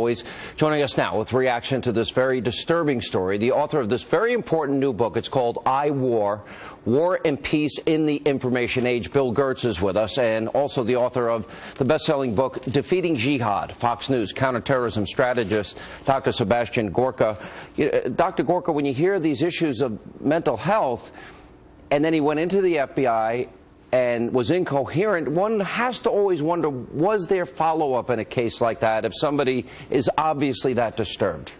Always joining us now with reaction to this very disturbing story, the author of this very important new book. It's called I, War and Peace in the Information Age. Bill Gertz is with us, and also the author of the best-selling book, Defeating Jihad, Fox News counterterrorism strategist, Dr. Sebastian Gorka. Dr. Gorka, when you hear these issues of mental health, and then he went into the FBI and was incoherent, one has to always wonder, was there follow-up in a case like that if somebody is obviously that disturbed?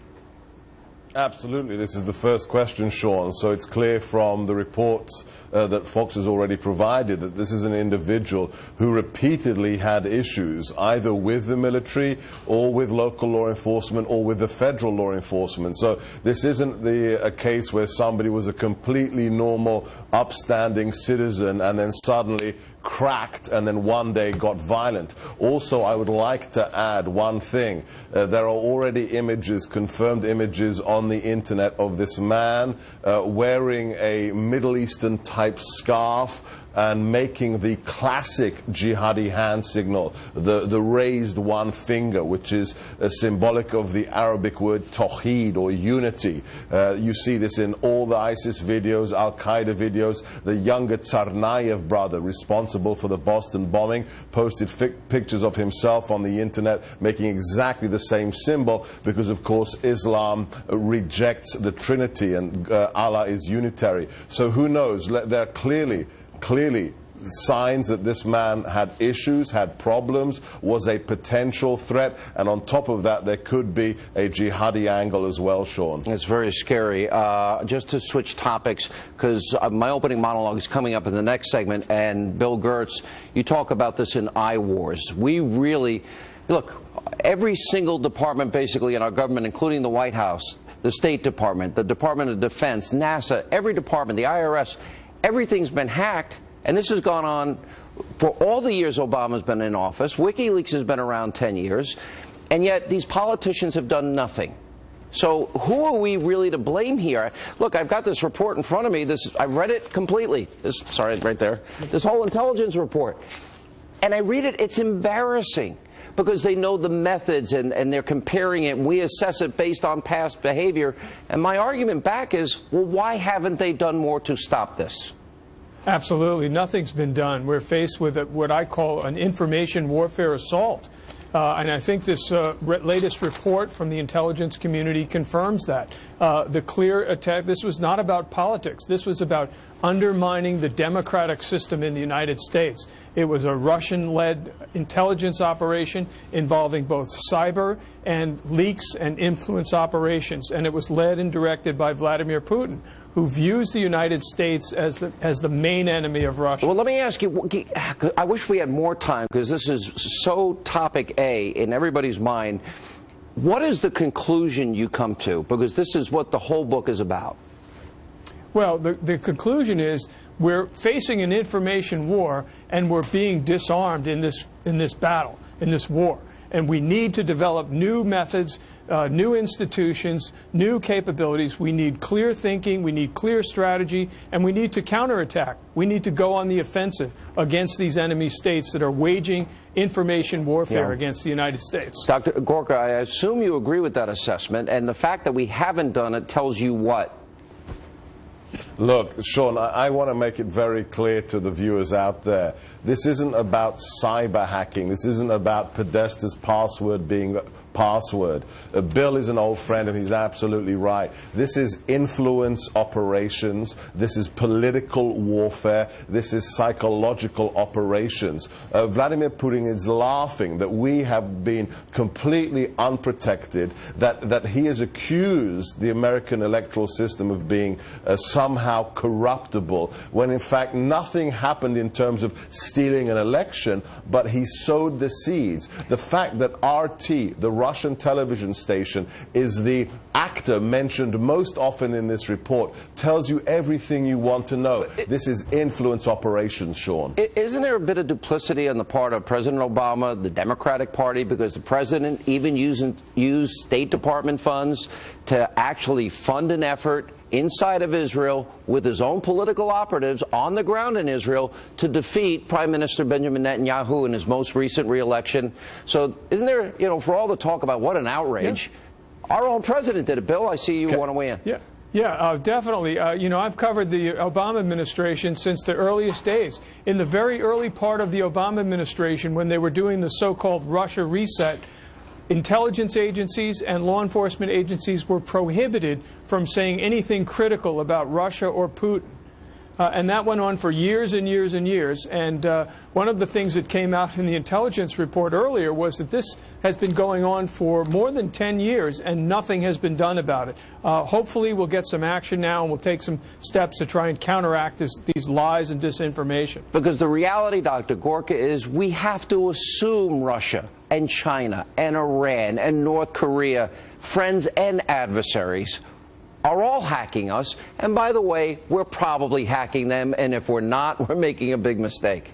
Absolutely. This is the first question, Sean. So it's clear from the reports that Fox has already provided that this is an individual who repeatedly had issues either with the military or with local law enforcement or with the federal law enforcement. So this isn't a case where somebody was a completely normal, upstanding citizen and then suddenly cracked and then one day got violent. Also, I would like to add one thing. There are already images, confirmed images on the internet of this man wearing a Middle Eastern type scarf and making the classic jihadi hand signal, the raised one finger, which is symbolic of the Arabic word tawheed, or unity. You see this in all the ISIS videos, Al-Qaeda videos. The younger Tsarnaev brother, responsible for the Boston bombing, posted pictures of himself on the internet making exactly the same symbol because, of course, Islam rejects the Trinity and Allah is unitary. So who knows? There are clearly signs that this man had issues, had problems, was a potential threat, and on top of that there could be a jihadi angle as well, Sean. It's very scary. Just to switch topics, because my opening monologue is coming up in the next segment, and Bill Gertz, you talk about this in iWars. We really, look, every single department basically in our government, including the White House, the State Department, the Department of Defense, NASA, every department, the IRS, everything's been hacked, and this has gone on for all the years Obama's been in office. WikiLeaks has been around 10 years, and yet these politicians have done nothing. So who are we really to blame here? Look, I've got this report in front of me. I've read it completely. Sorry, right there. This whole intelligence report. And I read it. It's embarrassing, because they know the methods and they're comparing it, and we assess it based on past behavior. And my argument back is, well, why haven't they done more to stop this? Absolutely. Nothing's been done. We're faced with what I call an information warfare assault. And I think this latest report from the intelligence community confirms that. The clear attack, this was not about politics. This was about undermining the democratic system in the United States. It was a Russian-led intelligence operation involving both cyber and leaks and influence operations. And it was led and directed by Vladimir Putin, who views the United States as the main enemy of Russia. Well, let me ask you, I wish we had more time, because this is so topic A in everybody's mind. What is the conclusion you come to? Because this is what the whole book is about. Well, the conclusion is we're facing an information war, and we're being disarmed in this battle, in this war. And we need to develop new methods, new institutions, new capabilities. We need clear thinking, we need clear strategy, and we need to counterattack. We need to go on the offensive against these enemy states that are waging information warfare against the United States. Dr. Gorka, I assume you agree with that assessment, and the fact that we haven't done it tells you what? Look, Sean, I want to make it very clear to the viewers out there. This isn't about cyber hacking. This isn't about Podesta's password being password. Bill is an old friend, and he's absolutely right. This is influence operations. This is political warfare. This is psychological operations. Vladimir Putin is laughing that we have been completely unprotected, that he has accused the American electoral system of being somehow corruptible, when in fact nothing happened in terms of stealing an election, but he sowed the seeds. The fact that RT, the Russian television station, is the actor mentioned most often in this report tells you everything you want to know. This is influence operations, Sean. Isn't there a bit of duplicity on the part of President Obama, the Democratic Party, because the president even used State Department funds to actually fund an effort inside of Israel with his own political operatives on the ground in Israel to defeat Prime Minister Benjamin Netanyahu in his most recent re-election. So isn't there, for all the talk about what an outrage, our own president did it. Bill, I see you want to weigh in. Yeah, definitely. I've covered the Obama administration since the earliest days. In the very early part of the Obama administration, when they were doing the so-called Russia reset, intelligence agencies and law enforcement agencies were prohibited from saying anything critical about Russia or Putin. And that went on for years and years and years. And one of the things that came out in the intelligence report earlier was that this has been going on for more than 10 years and nothing has been done about it. Hopefully we'll get some action now and we'll take some steps to try and counteract these lies and disinformation. Because the reality, Dr. Gorka, is we have to assume Russia and China and Iran and North Korea, friends and adversaries, are all hacking us. And by the way, we're probably hacking them. And if we're not, we're making a big mistake.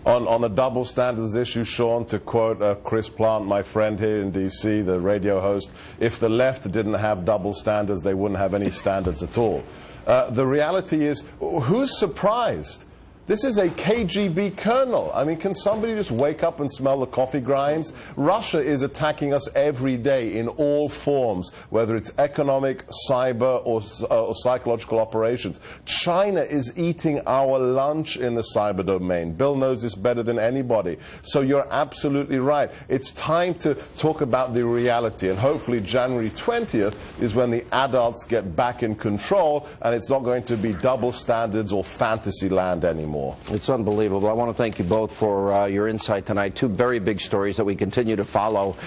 On the double standards issue, Sean, to quote Chris Plant, my friend here in D.C., the radio host, if the left didn't have double standards, they wouldn't have any standards at all. The reality is, who's surprised? This is a KGB colonel. I mean, can somebody just wake up and smell the coffee grinds? Russia is attacking us every day in all forms, whether it's economic, cyber, or psychological operations. China is eating our lunch in the cyber domain. Bill knows this better than anybody. So you're absolutely right. It's time to talk about the reality, and hopefully January 20th is when the adults get back in control, and it's not going to be double standards or fantasy land anymore. It's unbelievable. I want to thank you both for your insight tonight. Two very big stories that we continue to follow.